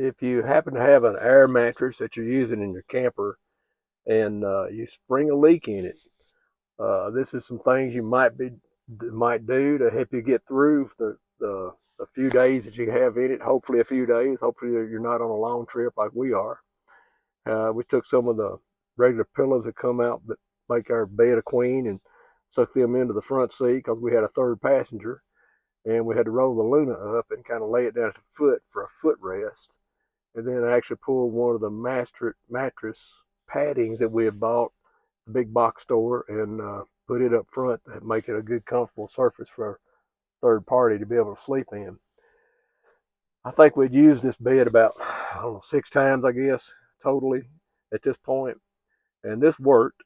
if you happen to have an air mattress that you're using in your camper and you spring a leak in it, this is some things you might do to help you get through the few days that you have in it. Hopefully a few days. Hopefully you're not on a long trip like we are. We took some of the regular pillows that come out that make our bed a queen and stuck them into the front seat because we had a third passenger, and we had to roll the Luna up and kind of lay it down at the foot for a footrest. And then I actually pulled one of the mattress paddings that we had bought at the big box store and put it up front to make it a good, comfortable surface for a third party to be able to sleep in. I think we'd used this bed about, I don't know, 6 times, I guess, totally at this point. And this worked.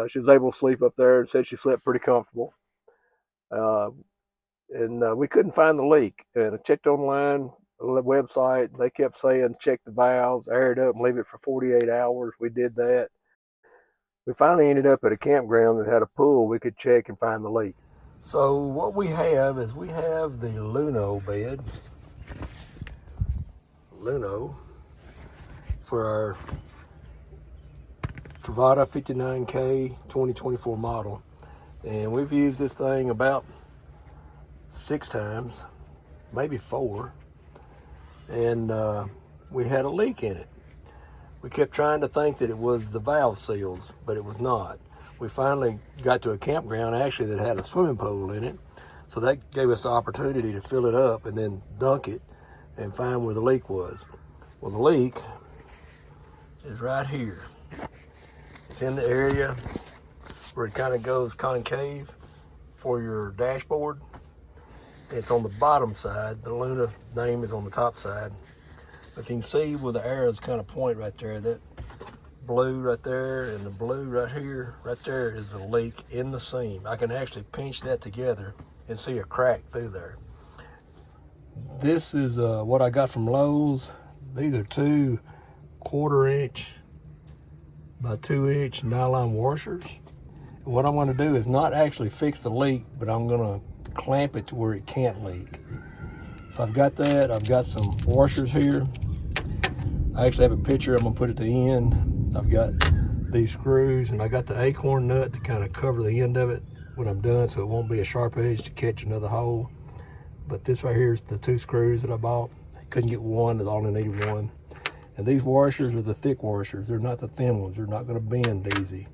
She was able to sleep up there and said she slept pretty comfortable. And we couldn't find the leak. And I checked online, the website. They kept saying check the valves, air it up, and leave it for 48 hours. We did that. We finally ended up at a campground that had a pool we could check and find the leak. So what we have is we have the Luno bed. Luno for our Travada 59K 2024 model. And we've used this thing about 6 times, maybe 4. And we had a leak in it. We kept trying to think that it was the valve seals, but it was not. We finally got to a campground actually that had a swimming pool in it. So that gave us the opportunity to fill it up and then dunk it and find where the leak was. Well, the leak is right here. It's in the area where it kind of goes concave for your dashboard. It's on the bottom side. The Luna name is on the top side. But you can see where the arrows kind of point right there. That blue right there and the blue right here, right there is a leak in the seam. I can actually pinch that together and see a crack through there. This is what I got from Lowe's. These are 2 1/4" by 2" nylon washers. And what I'm going to do is not actually fix the leak, but I'm going to clamp it to where it can't leak. So I've got that. I've got some washers here. I actually have a picture I'm going to put at the end. I've got these screws, and I got the acorn nut to kind of cover the end of it when I'm done so it won't be a sharp edge to catch another hole. But this right here is the 2 screws that I bought. I couldn't get one, I only needed 1. And these washers are the thick washers. They're not the thin ones. They're not going to bend easy.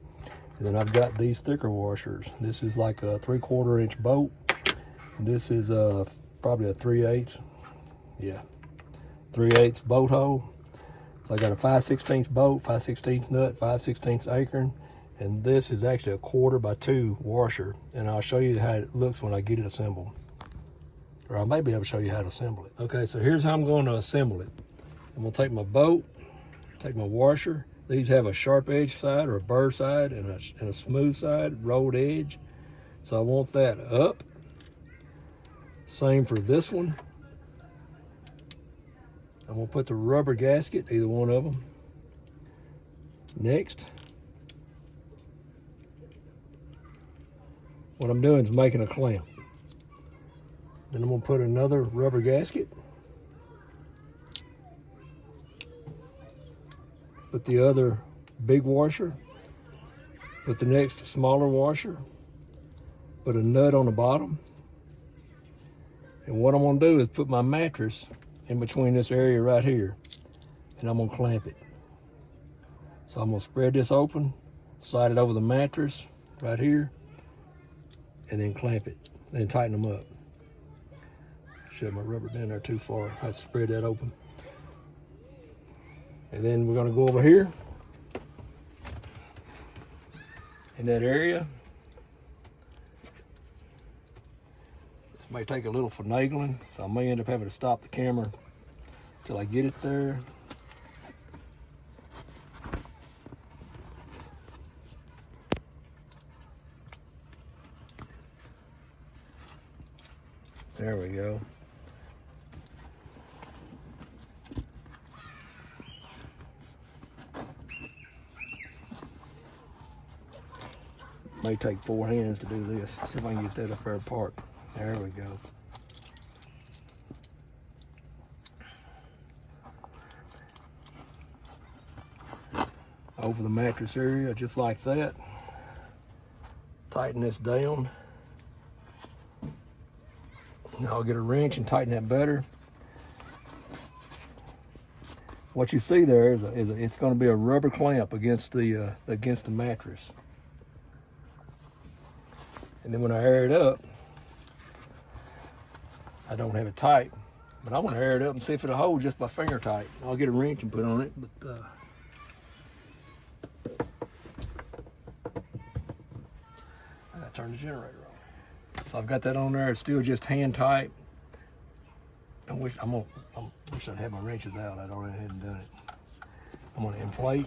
And then I've got these thicker washers. This is like a 3/4" bolt. This is probably a 3/8. Yeah, 3/8 bolt hole. So I got a 5/16 bolt, 5/16 nut, 5/16 acorn, and this is actually a 1/4 by 2 washer. And I'll show you how it looks when I get it assembled. Or I may be able to show you how to assemble it. Okay, so here's how I'm going to assemble it. I'm going to take my bolt, take my washer. These have a sharp edge side or a burr side and a smooth side, rolled edge. So I want that up. Same for this one. I'm going to put the rubber gasket, either one of them, next. What I'm doing is making a clamp. Then I'm going to put another rubber gasket. Put the other big washer. Put the next smaller washer. Put a nut on the bottom. And what I'm going to do is put my mattress in between this area right here, and I'm going to clamp it. So I'm going to spread this open, slide it over the mattress right here, and then clamp it, then tighten them up. Shove my rubber down there too far. I have to spread that open. And then we're going to go over here in that area. This may take a little finagling, so I may end up having to stop the camera till I get it there. There we go. May take 4 hands to do this. See if I can get that up there apart. There we go. over the mattress area, just like that. Tighten this down. And I'll get a wrench and tighten that better. What you see there is it's going to be a rubber clamp against the mattress. And then when I air it up, I don't have it tight, but I want to air it up and see if it'll hold just by finger tight. I'll get a wrench and put on it, but I gotta turn the generator on. So I've got that on there. It's still just hand tight. I wish I'd had my wrenches out. I'd already hadn't done it. I'm gonna inflate.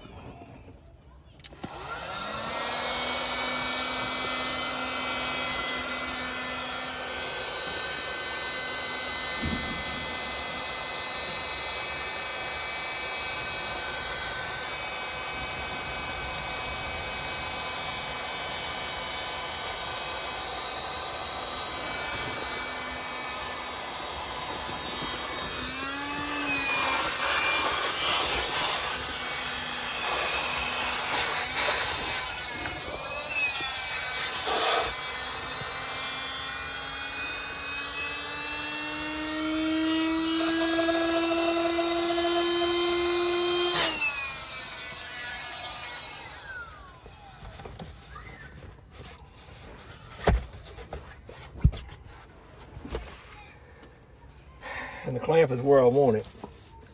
And the clamp is where I want it.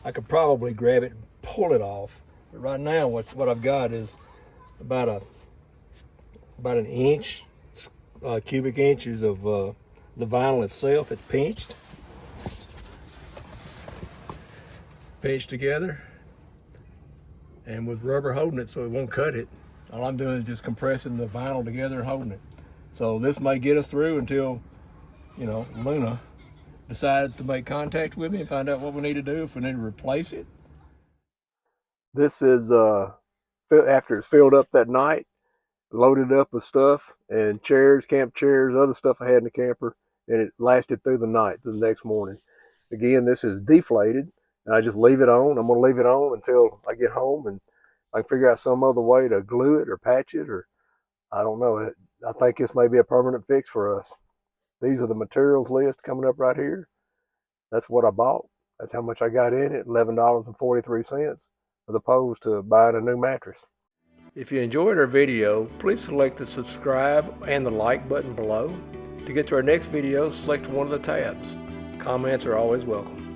I could probably grab it and pull it off, but right now what I've got is about an inch, cubic inches of the vinyl itself. It's pinched together, and with rubber holding it so it won't cut it. All I'm doing is just compressing the vinyl together and holding it. So this may get us through until, you know, Luna decides to make contact with me and find out what we need to do, if we need to replace it. This is after it's filled up that night, loaded up with stuff and chairs, camp chairs, other stuff I had in the camper, and it lasted through the night, to the next morning. Again, this is deflated, and I just leave it on. I'm gonna leave it on until I get home and I can figure out some other way to glue it or patch it, or I don't know. I think this may be a permanent fix for us. These are the materials list coming up right here. That's what I bought. That's how much I got in it, $11.43, as opposed to buying a new mattress. If you enjoyed our video, please select the subscribe and the like button below. To get to our next video, select one of the tabs. Comments are always welcome.